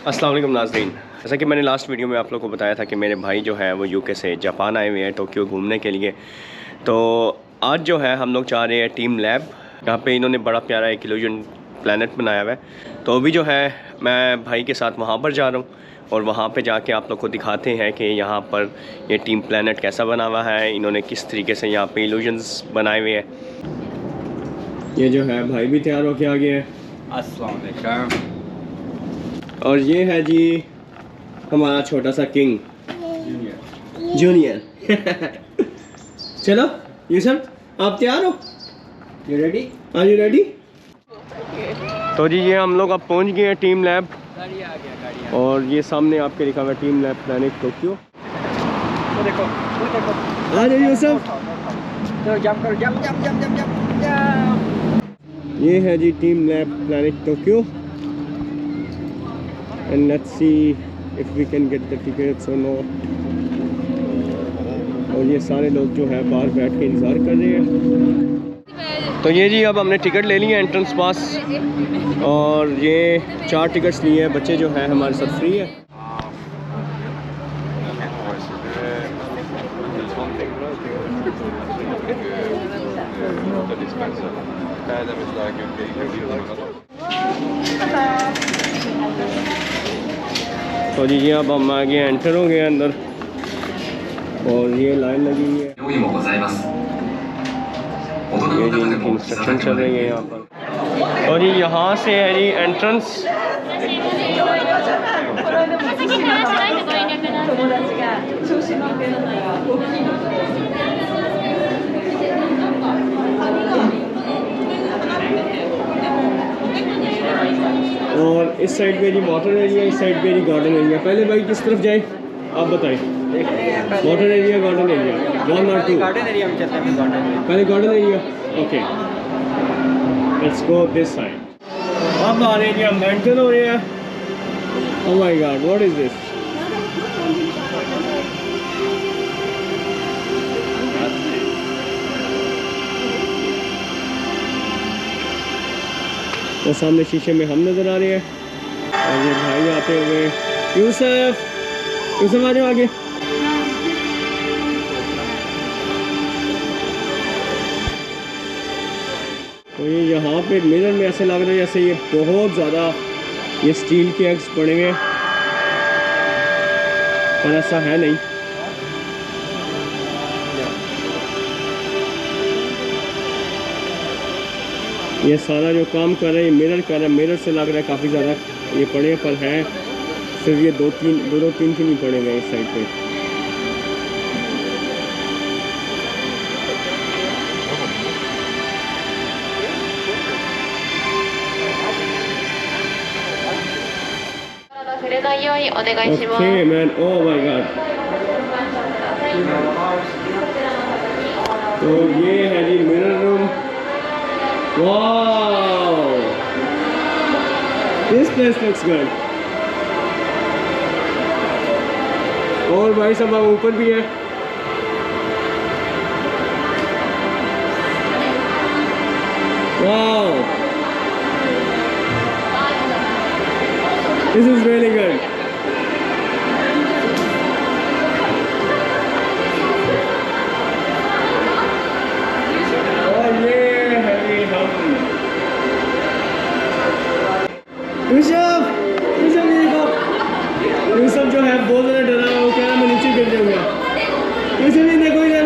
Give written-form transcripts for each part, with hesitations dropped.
अस्सलाम वालेकुम नाज़रीन। जैसा कि मैंने लास्ट वीडियो में आप लोगों को बताया था कि मेरे भाई जो है वो यूके से जापान आए हुए हैं टोक्यो घूमने के लिए। तो आज जो है हम लोग चाह रहे हैं टीम लैब, यहाँ पे इन्होंने बड़ा प्यारा एक इल्यूजन प्लानट बनाया हुआ है। तो अभी जो है मैं भाई के साथ वहाँ पर जा रहा हूँ और वहाँ पे जाके आप लोग को दिखाते हैं कि यहाँ पर ये टीम प्लानट कैसा बना हुआ है, इन्होंने किस तरीके से यहाँ पे इल्यूजन्स बनाए हुए हैं। ये जो है भाई भी तैयार होके आ गए हैं। अस्सलाम वालेकुम। और ये है जी हमारा छोटा सा किंग जूनियर। चलो यूसुफ, आप तैयार हो? You ready? Are you ready? तो जी ये हम लोग अब पहुंच गए हैं टीम लैब, गाड़ी आ गया। और ये सामने आपके लिखा हुआ है टीम लैब प्लैनेट टोक्यो। वो देखो। आ जाओ यूसुफ। तो जंप करो, जंप। ये है जी team lab planet Tokyo, and let's see if we can get the tickets or not। और ये सारे लोग जो है बाहर बैठ के इंतज़ार कर रहे हैं। तो ये जी अब हमने टिकट ले लिया एंट्रेंस पास, और ये 4 टिकट्स लिए हैं। बच्चे जो है हमारे साथ फ्री है। तो जी ये अब हम आगे एंटर हो गए अंदर, और ये लाइन लगी हुई है। ये जी इनकी इंस्ट्रक्शन चल रही है यहाँ पर। और जी यहाँ से है जी एंट्रेंस। और इस साइड पे जी वाटर एरिया, इस साइड पे जी गार्डन एरिया। पहले भाई किस तरफ जाए आप बताएं? वाटर एरिया, गार्डन एरिया, 1 और 2? गार्डन एरिया में चलते हैं। पहले garden area, okay let's go this side. अब आ रहे हैं जी हम एंटर हो रहे हैं। ओह my God, what is this? और सामने शीशे में हम नज़र आ रहे हैं, और ये भाई आते हुए। यूसुफ आ जाओ आगे। तो ये यहाँ पे मिरर में ऐसे लग रहा है जैसे ये बहुत ज़्यादा ये स्टील के एग्स पड़े हुए हैं, पर ऐसा है नहीं। ये सारा जो काम कर रहे हैं मिरर कर रहे हैं, मिरर से लग रहा है काफ़ी ज़्यादा ये पड़े, पर है सिर्फ ये दो तीन ही पड़े हुए इस साइड पे। Okay man, oh my God. तो ये है जी mirror room. Wow, this place looks good. और भाई सब ऊपर भी है। Wow, this is really good. और ये है जी हम यूसुफ ये देखो। यूसुफ जो है बहुत ज़्यादा डरा है, वो कह रहा है मैं नीचे गिर जाऊंगा। यूसुफ ये देखो इधर।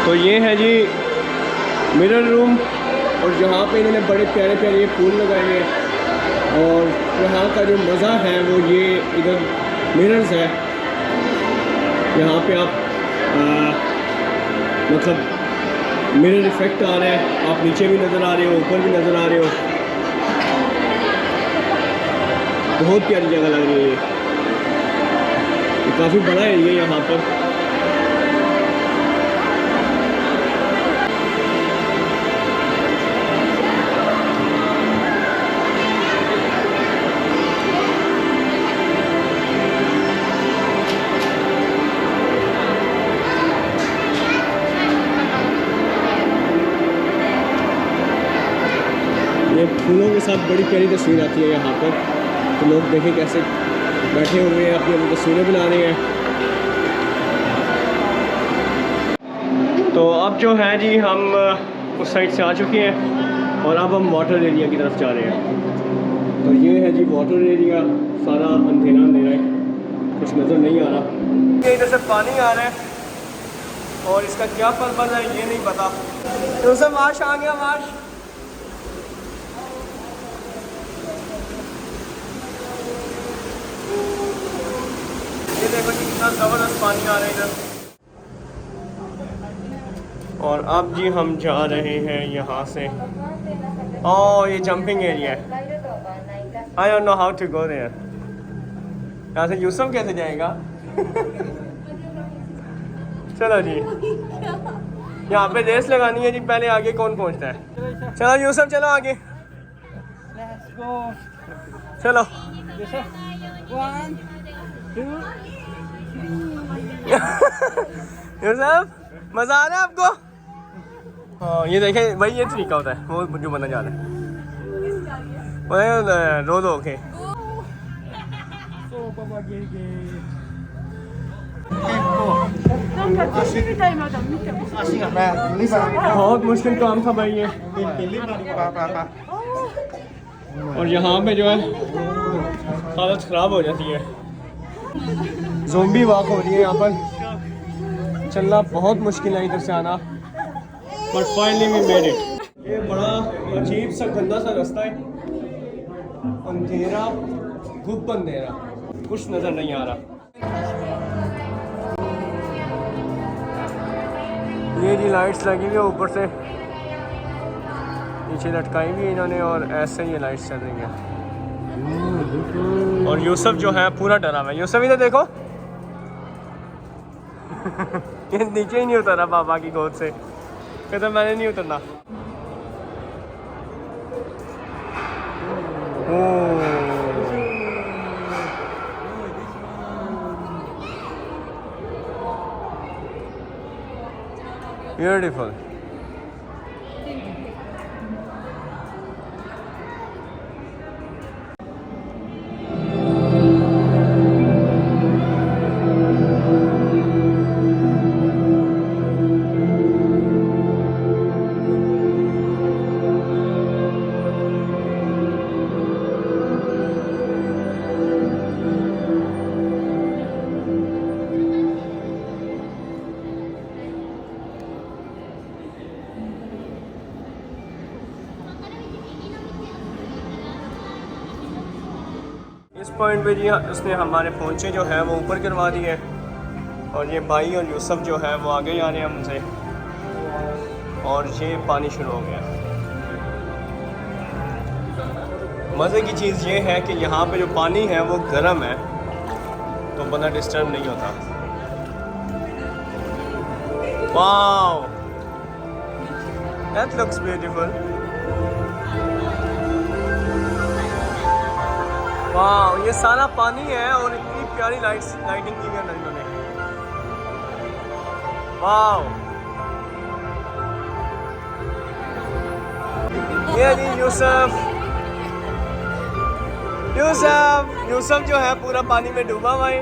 तो ये है जी मिरर रूम, और यहाँ पे इन्होंने बड़े प्यारे प्यारे ये फूल लगाए हुए हैं। और यहाँ का जो मज़ा है वो ये इधर मिरर्स है, यहाँ पे आप मतलब मिरर इफेक्ट आ रहा है, आप नीचे भी नज़र आ रहे हो, ऊपर भी नज़र आ रहे हो। बहुत प्यारी जगह लग रही है ये काफ़ी बड़ा एरिया है यहाँ पर। ये फूलों के साथ बड़ी प्यारी तस्वीर आती है यहाँ पर। तो लोग देखें कैसे बैठे हुए हैं, अपनी अपनी तस्वीरें बना रहे हैं। तो अब जो है जी हम उस साइड से आ चुके हैं और अब हम वाटर एरिया की तरफ जा रहे हैं। तो ये है जी वाटर एरिया, सारा अंधेरा अंधेरा है, कुछ नज़र नहीं आ रहा। इधर से पानी आ रहा है और इसका क्या पर्पज़ है ये नहीं पता। तो सब मार्श आ गया, मार्श। ये देखो जी कितना ज़बरदस्त पानी आ रहा है इधर। और अब जी हम जा रहे हैं यहाँ से। ओह ये जंपिंग एरिया है। I don't know how to go there. यहाँ से यूसुफ कैसे जाएगा? चलो जी, यहाँ पे रेस लगानी है जी, पहले आगे कौन पहुँचता है। चलो यूसुफ चलो आगे, Let's go. चलो। Yusuf. 1, 2. यूसुफ मज़ा आ रहा है आपको? हाँ ये देखें भाई, ये तरीका होता है वो जो बना जा रहा है। रो दो ओके। So, Papa Gege. बहुत मुश्किल काम था भाई ये। और यहाँ पे जो है हालत ख़राब हो जाती है, ज़ोंबी वॉक हो रही है यहाँ पर। चलना बहुत मुश्किल है इधर से आना, but finally we made it. ये बड़ा अजीब सा गंदा सा रास्ता है, अंधेरा गुप्त अंधेरा, कुछ नज़र नहीं आ रहा। ये जी लाइट्स लगी हुई है ऊपर से नीचे लटकाई हुई है इन्होंने, और ऐसे ये लाइट्स चल रही हैं। और यूसुफ जो है पूरा डरा हुआ है। यूसुफ इधर देखो ये नीचे ही नहीं उतरा पापा की गोद से, कहता मैंने नहीं उतरना। ब्यूटीफुल। इस पॉइंट पे जी उसने हमारे पहुँचे जो है वो ऊपर करवा दिए, और ये भाई और यूसुफ जो है वो आगे जा रहे हैं हमसे, और ये पानी शुरू हो गया। मज़े की चीज़ ये है कि यहाँ पे जो पानी है वो गर्म है, तो बंदा डिस्टर्ब नहीं होता। Wow that looks beautiful. वाह ये सारा पानी है और इतनी प्यारी लाइटिंग की है इन्होंने। वाह ये जी यूसुफ जो है पूरा पानी में डूबा हुआ है,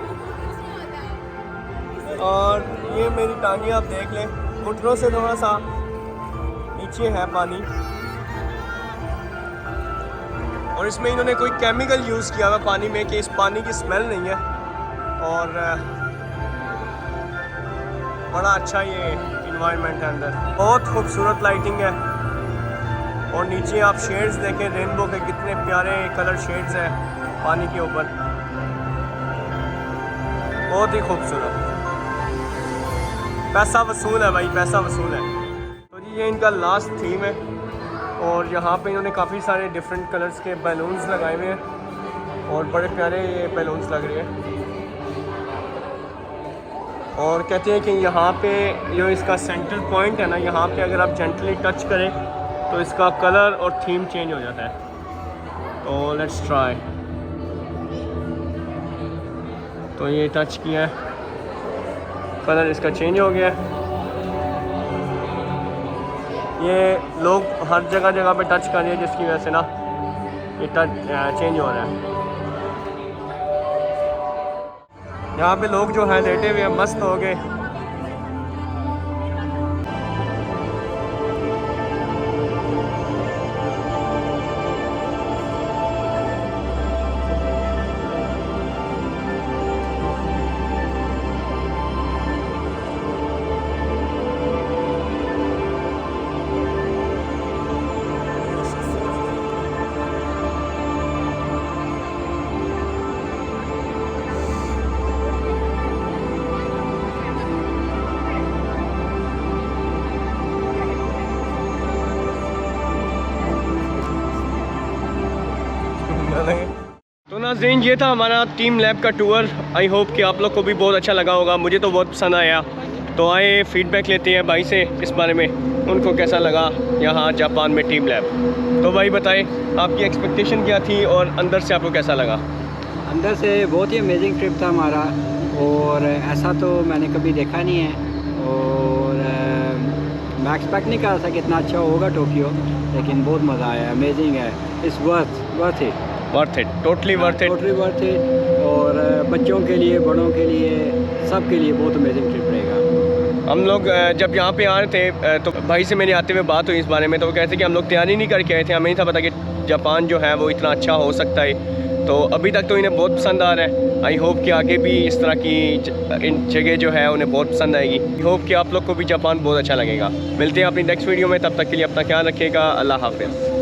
और ये मेरी टांगी आप देख लें, घुटनों से थोड़ा सा नीचे है पानी, और इसमें इन्होंने कोई केमिकल यूज़ किया हुआ पानी में कि इस पानी की स्मेल नहीं है। और बड़ा अच्छा ये इन्वायरमेंट है अंदर, बहुत खूबसूरत लाइटिंग है। और नीचे आप शेड्स देखें रेनबो के, कितने प्यारे कलर शेड्स हैं पानी के ऊपर, बहुत ही खूबसूरत। पैसा वसूल है भाई, पैसा वसूल है। तो जी ये इनका लास्ट थीम है, और यहाँ पे इन्होंने काफ़ी सारे डिफरेंट कलर्स के बैलून्स लगाए हुए हैं, और बड़े प्यारे ये बैलून्स लग रहे हैं। और कहते हैं कि यहाँ पे जो इसका सेंटर पॉइंट है ना, यहाँ पे अगर आप जेंटली टच करें तो इसका कलर और थीम चेंज हो जाता है। तो लेट्स ट्राई। तो ये टच किया है, कलर इसका चेंज हो गया है। ये लोग हर जगह जगह पे टच कर रहे हैं, जिसकी वजह से ना ये टच चेंज हो रहा है। यहाँ पे लोग जो है लेटे हुए हैं, मस्त हो गए। तो नाज़रीन, ये था हमारा टीम लैब का टूर। आई होप कि आप लोग को भी बहुत अच्छा लगा होगा, मुझे तो बहुत पसंद आया। तो आए फीडबैक लेते हैं भाई से इस बारे में, उनको कैसा लगा यहाँ जापान में टीम लैब। तो भाई बताएं, आपकी एक्सपेक्टेशन क्या थी और अंदर से आपको कैसा लगा? अंदर से बहुत ही अमेजिंग ट्रिप था हमारा, और ऐसा तो मैंने कभी देखा नहीं है। और मैं एक्सपेक्ट नहीं कर रहा था कि इतना अच्छा होगा टोक्यो, लेकिन बहुत मज़ा आया, अमेजिंग है। It's worth it, totally worth it. और बच्चों के लिए, बड़ों के लिए, सब के लिए बहुत अमेजिंग ट्रिप रहेगा। हम लोग जब यहाँ पे आ रहे थे तो भाई से मेरी आते हुए बात हुई इस बारे में, तो वो कहते कि हम लोग तैयारी नहीं करके आए थे, हमें नहीं था पता कि जापान जो है वो इतना अच्छा हो सकता है। तो अभी तक तो इन्हें बहुत पसंद आ रहा है। आई होप कि आगे भी इस तरह की इन जगह जो है उन्हें बहुत पसंद आएगी। आई होप कि आप लोग को भी जापान बहुत अच्छा लगेगा। मिलते हैं अपनी नेक्स्ट वीडियो में, तब तक के लिए अपना ख्याल रखिएगा। अल्लाह हाफ़िज़।